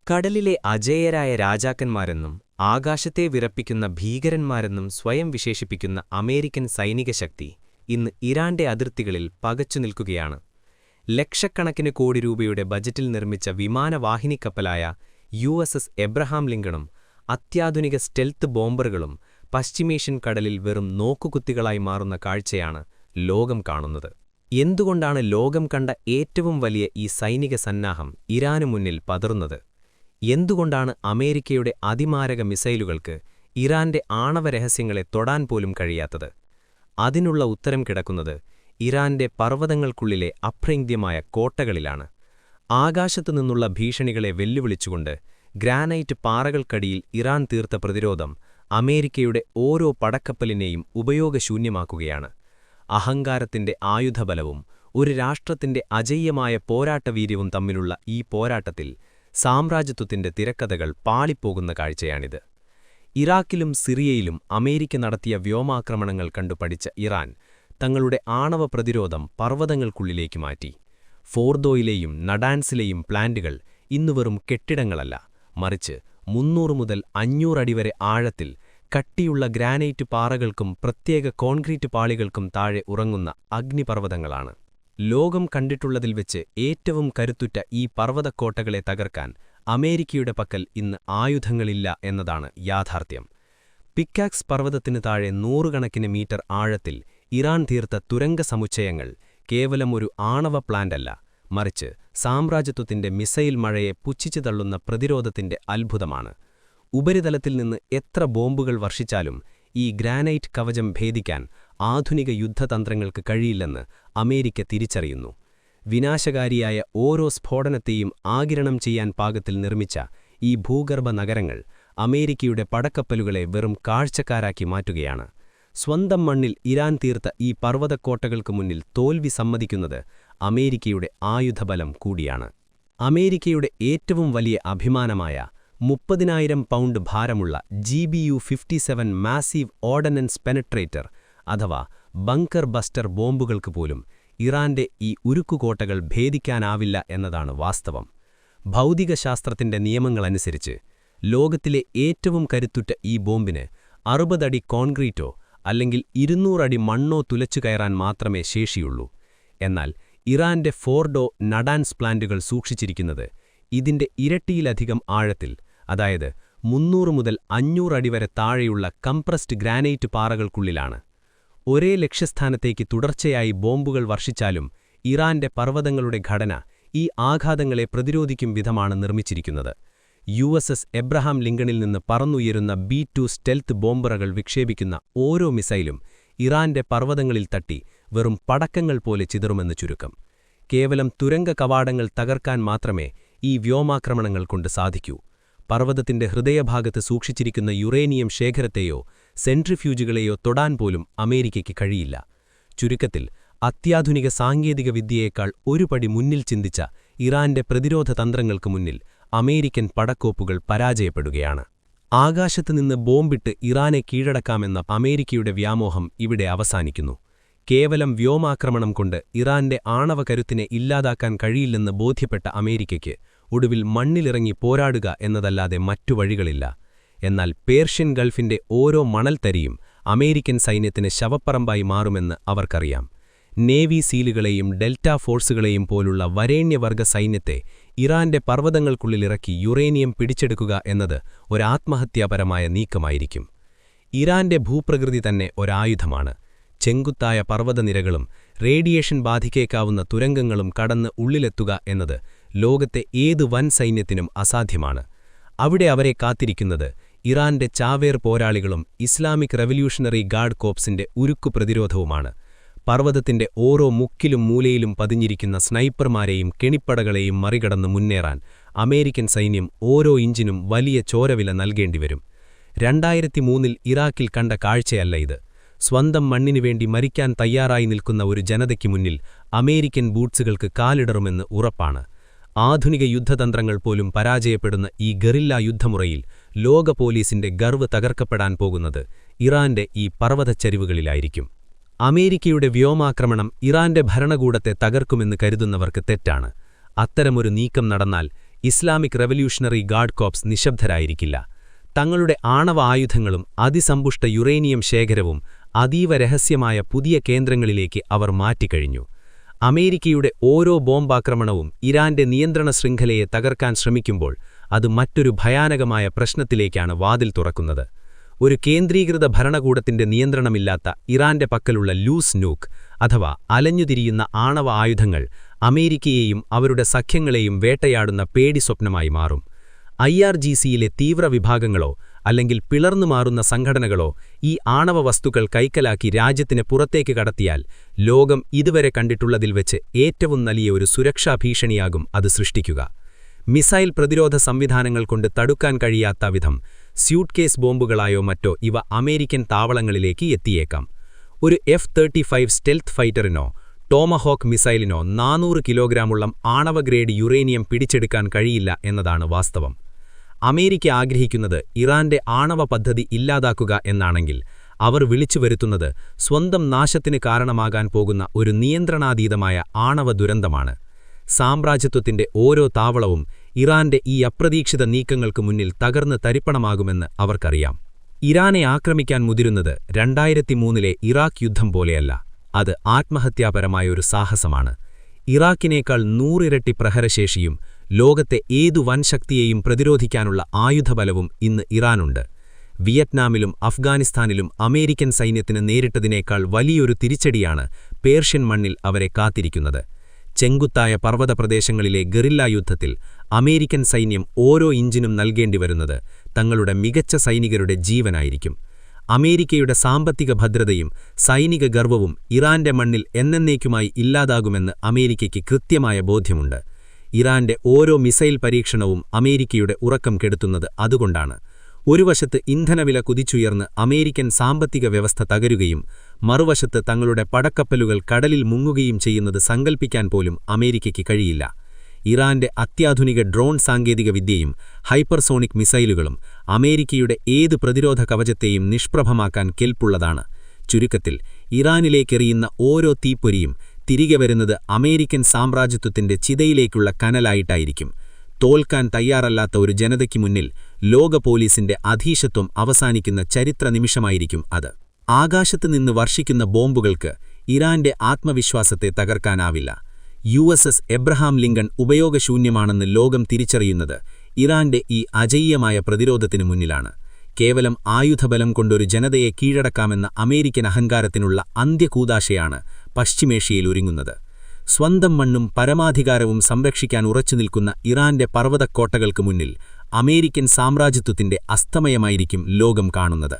കടലിലെ അജേയരായ രാജാക്കന്മാരെന്നും ആകാശത്തെ വിറപ്പിക്കുന്ന ഭീകരന്മാരെന്നും സ്വയം വിശേഷിപ്പിക്കുന്ന അമേരിക്കൻ സൈനികശക്തി ഇന്ന് ഇറാന്റെ അതിർത്തികളിൽ പകച്ചുനിൽക്കുകയാണ്. ലക്ഷക്കണക്കിന് കോടി രൂപയുടെ ബജറ്റിൽ നിർമ്മിച്ച വിമാനവാഹിനിക്കപ്പലായ USS എബ്രഹാം ലിങ്കണും അത്യാധുനിക സ്റ്റെൽത്ത് ബോംബറുകളും പശ്ചിമേഷ്യൻ കടലിൽ വെറും നോക്കുകുത്തികളായി മാറുന്ന കാഴ്ചയാണ് ലോകം കാണുന്നത്. എന്തുകൊണ്ടാണ് ലോകം കണ്ട ഏറ്റവും വലിയ ഈ സൈനിക സന്നാഹം ഇറാനു മുന്നിൽ പതറുന്നത്? എന്തുകൊണ്ടാണ് അമേരിക്കയുടെ അതിമാരക മിസൈലുകൾക്ക് ഇറാന്റെ ആണവരഹസ്യങ്ങളെ തൊടാൻ പോലും കഴിയാത്തത്? അതിനുള്ള ഉത്തരം കിടക്കുന്നത് ഇറാന്റെ പർവ്വതങ്ങൾക്കുള്ളിലെ അപ്രേന്ത്യമായ കോട്ടകളിലാണ്. ആകാശത്തുനിന്നുള്ള ഭീഷണികളെ വെല്ലുവിളിച്ചുകൊണ്ട് ഗ്രാനൈറ്റ് പാറകൾക്കടിയിൽ ഇറാൻ തീർത്ത പ്രതിരോധം അമേരിക്കയുടെ ഓരോ പടക്കപ്പലിനെയും ഉപയോഗശൂന്യമാക്കുകയാണ്. അഹങ്കാരത്തിന്റെ ആയുധബലവും ഒരു രാഷ്ട്രത്തിന്റെ അജയ്യമായ പോരാട്ടവീര്യവും തമ്മിലുള്ള ഈ പോരാട്ടത്തിൽ സാമ്രാജ്യത്വത്തിന്റെ തിരക്കഥകൾ പാളിപ്പോകുന്ന കാഴ്ചയാണിത്. ഇറാഖിലും സിറിയയിലും അമേരിക്ക നടത്തിയ വ്യോമാക്രമണങ്ങൾ കണ്ടു പഠിച്ച ഇറാൻ തങ്ങളുടെ ആണവ പ്രതിരോധം പർവ്വതങ്ങൾക്കുള്ളിലേക്ക് മാറ്റി. ഫോർദോയിലെയും നഡാൻസിലെയും പ്ലാന്റുകൾ ഇന്നു വെറും കെട്ടിടങ്ങളല്ല, മറിച്ച് 300 മുതൽ 500 അടി വരെ ആഴത്തിൽ കട്ടിയുള്ള ഗ്രാനൈറ്റ് പാറകൾക്കും പ്രത്യേക കോൺക്രീറ്റ് പാളികൾക്കും താഴെ ഉറങ്ങുന്ന അഗ്നിപർവ്വതങ്ങളാണ്. ലോകം കണ്ടിട്ടുള്ളതിൽ വെച്ച് ഏറ്റവും കരുത്തുറ്റ ഈ പർവ്വതക്കോട്ടകളെ തകർക്കാൻ അമേരിക്കയുടെ പക്കൽ ഇന്ന് ആയുധങ്ങളില്ല എന്നതാണ് യാഥാർത്ഥ്യം. പിക്കാക്സ് പർവ്വതത്തിന് താഴെ നൂറുകണക്കിന് മീറ്റർ ആഴത്തിൽ ഇറാൻ തീർത്ത തുരങ്ക സമുച്ചയങ്ങൾ കേവലം ഒരു ആണവ പ്ലാന്റല്ല, മറിച്ച് സാമ്രാജ്യത്വത്തിന്റെ മിസൈൽ മഴയെ പുച്ഛിച്ചു തള്ളുന്ന പ്രതിരോധത്തിന്റെ അത്ഭുതമാണ്. ഉപരിതലത്തിൽ നിന്ന് എത്ര ബോംബുകൾ വർഷിച്ചാലും ഈ ഗ്രാനൈറ്റ് കവചം ഭേദിക്കാൻ ആധുനിക യുദ്ധതന്ത്രങ്ങൾക്ക് കഴിയില്ലെന്ന് അമേരിക്ക തിരിച്ചറിയുന്നു. വിനാശകാരിയായ ഓരോ സ്ഫോടനത്തെയും ആഗിരണം ചെയ്യാൻ പാകത്തിൽ നിർമ്മിച്ച ഈ ഭൂഗർഭ നഗരങ്ങൾ അമേരിക്കയുടെ പടക്കപ്പലുകളെ വെറും കാഴ്ചക്കാരാക്കി മാറ്റുകയാണ്. സ്വന്തം മണ്ണിൽ ഇറാൻ തീർത്ത ഈ പർവ്വതക്കോട്ടകൾക്ക് മുന്നിൽ തോൽവി സമ്മതിക്കുന്നത് അമേരിക്കയുടെ ആയുധബലം കൂടിയാണ്. അമേരിക്കയുടെ ഏറ്റവും വലിയ അഭിമാനമായ 30,000 പൗണ്ട് ഭാരമുള്ള GBU-57 മാസീവ് ഓർഡനൻസ് പെനട്രേറ്റർ അഥവാ ബങ്കർ ബസ്റ്റർ ബോംബുകൾക്ക് പോലും ഇറാന്റെ ഈ ഉരുക്കുകോട്ടകൾ ഭേദിക്കാനാവില്ല എന്നതാണ് വാസ്തവം. ഭൗതികശാസ്ത്രത്തിന്റെ നിയമങ്ങളനുസരിച്ച് ലോകത്തിലെ ഏറ്റവും കരുത്തുറ്റ ഈ ബോംബിന് 60 അടി കോൺക്രീറ്റോ അല്ലെങ്കിൽ 200 അടി മണ്ണോ തുലച്ചുകയറാൻ മാത്രമേ ശേഷിയുള്ളൂ. എന്നാൽ ഇറാന്റെ ഫോർഡോ, നഡാൻസ് പ്ലാന്റുകൾ സൂക്ഷിച്ചിരിക്കുന്നത് ഇതിന്റെ ഇരട്ടിയിലധികം ആഴത്തിൽ, അതായത് 300 മുതൽ 500 അടി വരെ താഴെയുള്ള കംപ്രസ്ഡ് ഗ്രാനൈറ്റ് പാറകൾക്കുള്ളിലാണ്. ഒരേ ലക്ഷ്യസ്ഥാനത്തേക്ക് തുടർച്ചയായി ബോംബുകൾ വർഷിച്ചാലും ഇറാന്റെ പർവ്വതങ്ങളുടെ ഘടന ഈ ആഘാതങ്ങളെ പ്രതിരോധിക്കും വിധമാണ് നിർമ്മിച്ചിരിക്കുന്നത്. USS എബ്രഹാം ലിങ്കണിൽ നിന്ന് പറന്നുയരുന്ന B-2 സ്റ്റെൽത്ത് ബോംബറുകൾ വിക്ഷേപിക്കുന്ന ഓരോ മിസൈലും ഇറാന്റെ പർവ്വതങ്ങളിൽ തട്ടി വെറും പടക്കങ്ങൾ പോലെ ചിതറുമെന്ന് ചുരുക്കം. കേവലം തുരങ്ക കവാടങ്ങൾ തകർക്കാൻ മാത്രമേ ഈ വ്യോമാക്രമണങ്ങൾ കൊണ്ട് സാധിക്കൂ. പർവ്വതത്തിന്റെ ഹൃദയഭാഗത്ത് സൂക്ഷിച്ചിരിക്കുന്ന യുറേനിയം ശേഖരത്തെയോ സെൻട്രിഫ്യൂജുകളെയോ തൊടാൻ പോലും അമേരിക്കയ്ക്ക് കഴിയില്ല. ചുരുക്കത്തിൽ, അത്യാധുനിക സാങ്കേതിക വിദ്യയേക്കാൾ ഒരു പടി മുന്നിൽ ചിന്തിച്ച ഇറാന്റെ പ്രതിരോധ തന്ത്രങ്ങൾക്ക് മുന്നിൽ അമേരിക്കൻ പടക്കോപ്പുകൾ പരാജയപ്പെടുകയാണ്. ആകാശത്തുനിന്ന് ബോംബിട്ട് ഇറാനെ കീഴടക്കാമെന്ന അമേരിക്കയുടെ വ്യാമോഹം ഇവിടെ അവസാനിക്കുന്നു. കേവലം വ്യോമാക്രമണം കൊണ്ട് ഇറാന്റെ ആണവ കരുത്തിനെ ഇല്ലാതാക്കാൻ കഴിയില്ലെന്ന് ബോധ്യപ്പെട്ട അമേരിക്കയ്ക്ക് ഒടുവിൽ മണ്ണിലിറങ്ങി പോരാടുക എന്നതല്ലാതെ മറ്റു വഴികളില്ല. എന്നാൽ പേർഷ്യൻ ഗൾഫിന്റെ ഓരോ മണൽത്തരിയും അമേരിക്കൻ സൈന്യത്തിന് ശവപ്പറമ്പായി മാറുമെന്ന് അവർക്കറിയാം. നേവി സീലുകളെയും ഡെൽറ്റ ഫോഴ്സുകളെയും പോലുള്ള വരേണ്യവർഗ സൈന്യത്തെ ഇറാന്റെ പർവ്വതങ്ങൾക്കുള്ളിലിറക്കി യുറേനിയം പിടിച്ചെടുക്കുക എന്നത് ഒരാത്മഹത്യാപരമായ നീക്കമായിരിക്കും. ഇറാന്റെ ഭൂപ്രകൃതി തന്നെ ഒരായുധമാണ്. ചെങ്കുത്തായ പർവ്വതനിരകളും റേഡിയേഷൻ ബാധിക്കേക്കാവുന്ന തുരങ്കങ്ങളും കടന്ന് ഉള്ളിലെത്തുക എന്നത് ലോകത്തെ ഏതു വൻ സൈന്യത്തിനും അസാധ്യമാണ്. അവിടെ അവരെ കാത്തിരിക്കുന്നത് ഇറാന്റെ ചാവേർ പോരാളികളും ഇസ്ലാമിക് റവല്യൂഷണറി ഗാർഡ് കോപ്സിന്റെ ഉരുക്കു പ്രതിരോധവുമാണ്. പർവ്വതത്തിന്റെ ഓരോ മുക്കിലും മൂലയിലും പതിഞ്ഞിരിക്കുന്ന സ്നൈപ്പർമാരെയും കെണിപ്പടകളെയും മറികടന്ന് മുന്നേറാൻ അമേരിക്കൻ സൈന്യം ഓരോ ഇഞ്ചിനും വലിയ ചോരവില നൽകേണ്ടിവരും. 2003-ൽ ഇറാഖിൽ കണ്ട കാഴ്ചയല്ല ഇത്. സ്വന്തം മണ്ണിനുവേണ്ടി മരിക്കാൻ തയ്യാറായി നിൽക്കുന്ന ഒരു ജനതയ്ക്ക് മുന്നിൽ അമേരിക്കൻ ബൂട്ട്സുകൾക്ക് കാലിടറുമെന്ന് ഉറപ്പാണ്. ആധുനിക യുദ്ധതന്ത്രങ്ങൾ പോലും പരാജയപ്പെടുന്ന ഈ ഗറില്ല യുദ്ധമുറയിൽ ലോക പോലീസിന്റെ ഗർവ് തകർക്കപ്പെടാൻ പോകുന്നത് ഇറാന്റെ ഈ പർവ്വതച്ചരിവുകളിലായിരിക്കും. അമേരിക്കയുടെ വ്യോമാക്രമണം ഇറാന്റെ ഭരണകൂടത്തെ തകർക്കുമെന്ന് കരുതുന്നവർക്ക് തെറ്റാണ്. അത്തരമൊരു നീക്കം നടന്നാൽ ഇസ്ലാമിക് റവല്യൂഷണറി ഗാർഡ് കോർപ്സ് നിശബ്ദരായിരിക്കില്ല. തങ്ങളുടെ ആണവ ആയുധങ്ങളും അതിസമ്പുഷ്ട യുറേനിയം ശേഖരവും അതീവ രഹസ്യമായ പുതിയ കേന്ദ്രങ്ങളിലേക്ക് അവർ മാറ്റിക്കഴിഞ്ഞു. അമേരിക്കയുടെ ഓരോ ബോംബാക്രമണവും ഇറാന്റെ നിയന്ത്രണ ശൃംഖലയെ തകർക്കാൻ ശ്രമിക്കുമ്പോൾ അത് മറ്റൊരു ഭയാനകമായ പ്രശ്നത്തിലേക്കാണ് വാതിൽ തുറക്കുന്നത്. ഒരു കേന്ദ്രീകൃത ഭരണകൂടത്തിന്റെ നിയന്ത്രണമില്ലാത്ത ഇറാന്റെ പക്കലുള്ള ലൂസ് നൂക്ക് അഥവാ അലഞ്ഞുതിരിയുന്ന ആണവ ആയുധങ്ങൾ അമേരിക്കയെയും അവരുടെ സഖ്യങ്ങളെയും വേട്ടയാടുന്ന പേടിസ്വപ്നമായി മാറും. IRGCയിലെ തീവ്രവിഭാഗങ്ങളോ അല്ലെങ്കിൽ പിളർന്നുമാറുന്ന സംഘടനകളോ ഈ ആണവ വസ്തുക്കൾ കൈക്കലാക്കി രാജ്യത്തിന് പുറത്തേക്ക് കടത്തിയാൽ ലോകം ഇതുവരെ കണ്ടിട്ടുള്ളതിൽ വെച്ച് ഏറ്റവും വലിയ ഒരു സുരക്ഷാ ഭീഷണിയാകും അത് സൃഷ്ടിക്കുക. മിസൈൽ പ്രതിരോധ സംവിധാനങ്ങൾ കൊണ്ട് തടുക്കാൻ കഴിയാത്ത വിധം സ്യൂട്ട്കേസ് ബോംബുകളായോ മറ്റോ ഇവ അമേരിക്കൻ താവളങ്ങളിലേക്ക് എത്തിയേക്കാം. ഒരു F-35 സ്റ്റെൽത്ത് ഫൈറ്ററിനോ ടോമഹോക്ക് മിസൈലിനോ 400 കിലോഗ്രാമുള്ള ആണവ ഗ്രേഡ് യുറേനിയം പിടിച്ചെടുക്കാൻ കഴിയില്ല എന്നതാണ് വാസ്തവം. അമേരിക്ക ആഗ്രഹിക്കുന്നത് ഇറാന്റെ ആണവ പദ്ധതി ഇല്ലാതാക്കുക എന്നാണെങ്കിൽ അവർ വിളിച്ചുവരുത്തുന്നത് സ്വന്തം നാശത്തിന് കാരണമാകാൻ പോകുന്ന ഒരു നിയന്ത്രണാതീതമായ ആണവ ദുരന്തമാണ്. സാമ്രാജ്യത്വത്തിന്റെ ഓരോ താവളവും ഇറാന്റെ ഈ അപ്രതീക്ഷിത നീക്കങ്ങൾക്ക് മുന്നിൽ തകർന്ന് തരിപ്പണമാകുമെന്ന് അവർക്കറിയാം. ഇറാനെ ആക്രമിക്കാൻ മുതിരുന്നത് 2003-ലെ ഇറാഖ് യുദ്ധം പോലെയല്ല. അത് ആത്മഹത്യാപരമായ ഒരു സാഹസമാണ്. ഇറാഖിനേക്കാൾ 100 ഇരട്ടി പ്രഹരശേഷിയും ലോകത്തെ ഏതു വൻശക്തിയെയും പ്രതിരോധിക്കാനുള്ള ആയുധബലവും ഇന്ന് ഇറാനുണ്ട്. വിയറ്റ്നാമിലും അഫ്ഗാനിസ്ഥാനിലും അമേരിക്കൻ സൈന്യത്തിന് നേരിട്ടതിനേക്കാൾ വലിയൊരു തിരിച്ചടിയാണ് പേർഷ്യൻ മണ്ണിൽ അവരെ കാത്തിരിക്കുന്നത്. ചെങ്കുത്തായ പർവ്വതപ്രദേശങ്ങളിലെ ഗറില്ലാ യുദ്ധത്തിൽ അമേരിക്കൻ സൈന്യം ഓരോ ഇഞ്ചിനും നൽകേണ്ടിവരുന്നത് തങ്ങളുടെ മികച്ച സൈനികരുടെ ജീവനായിരിക്കും. അമേരിക്കയുടെ സാമ്പത്തിക ഭദ്രതയും സൈനിക ഗർവവും ഇറാന്റെ മണ്ണിൽ എന്നേക്കുമായി ഇല്ലാതാകുമെന്ന് അമേരിക്കയ്ക്ക് കൃത്യമായ ബോധ്യമുണ്ട്. ഇറാന്റെ ഓരോ മിസൈൽ പരീക്ഷണവും അമേരിക്കയുടെ ഉറക്കം കെടുത്തുന്നത് അതുകൊണ്ടാണ്. ഒരു വശത്ത് ഇന്ധനവില കുതിച്ചുയർന്ന് അമേരിക്കൻ സാമ്പത്തിക വ്യവസ്ഥ തകരുകയും മറുവശത്ത് തങ്ങളുടെ പടക്കപ്പലുകൾ കടലിൽ മുങ്ങുകയും ചെയ്യുന്നത് സങ്കൽപ്പിക്കാൻ പോലും അമേരിക്കയ്ക്ക് കഴിയില്ല. ഇറാന്റെ അത്യാധുനിക ഡ്രോൺ സാങ്കേതികവിദ്യയും ഹൈപ്പർസോണിക് മിസൈലുകളും അമേരിക്കയുടെ ഏത് പ്രതിരോധ കവചത്തെയും നിഷ്പ്രഭമാക്കാൻ കെൽപ്പുള്ളതാണ്. ചുരുക്കത്തിൽ ഇറാനിലേക്കെറിയുന്ന ഓരോ തീപ്പൊരിയും തിരികെ വരുന്നത് അമേരിക്കൻ സാമ്രാജ്യത്വത്തിന്റെ ചിതയിലേക്കുള്ള കനലായിട്ടായിരിക്കും. തോൽക്കാൻ തയ്യാറല്ലാത്ത ഒരു ജനതയ്ക്ക് മുന്നിൽ ലോക പോലീസിന്റെ അധീശത്വം അവസാനിക്കുന്ന ചരിത്ര നിമിഷമായിരിക്കും അത്. ആകാശത്തുനിന്ന് വർഷിക്കുന്ന ബോംബുകൾക്ക് ഇറാന്റെ ആത്മവിശ്വാസത്തെ തകർക്കാനാവില്ല. USS എബ്രഹാം ലിങ്കൺ ഉപയോഗശൂന്യമാണെന്ന് ലോകം തിരിച്ചറിയുന്നത് ഇറാന്റെ ഈ അജയ്യമായ പ്രതിരോധത്തിനു മുന്നിലാണ്. കേവലം ആയുധബലം കൊണ്ടൊരു ജനതയെ കീഴടക്കാമെന്ന അമേരിക്കൻ അഹങ്കാരത്തിനുള്ള അന്ത്യകൂദാശയാണ് പശ്ചിമേഷ്യയിൽ ഒരുങ്ങുന്നത്. സ്വന്തം മണ്ണും പരമാധികാരവും സംരക്ഷിക്കാൻ ഉറച്ചുനിൽക്കുന്ന ഇറാന്റെ പർവ്വതക്കോട്ടകൾക്ക് മുന്നിൽ അമേരിക്കൻ സാമ്രാജ്യത്വത്തിന്റെ അസ്തമയമായിരിക്കും ലോകം കാണുന്നത്.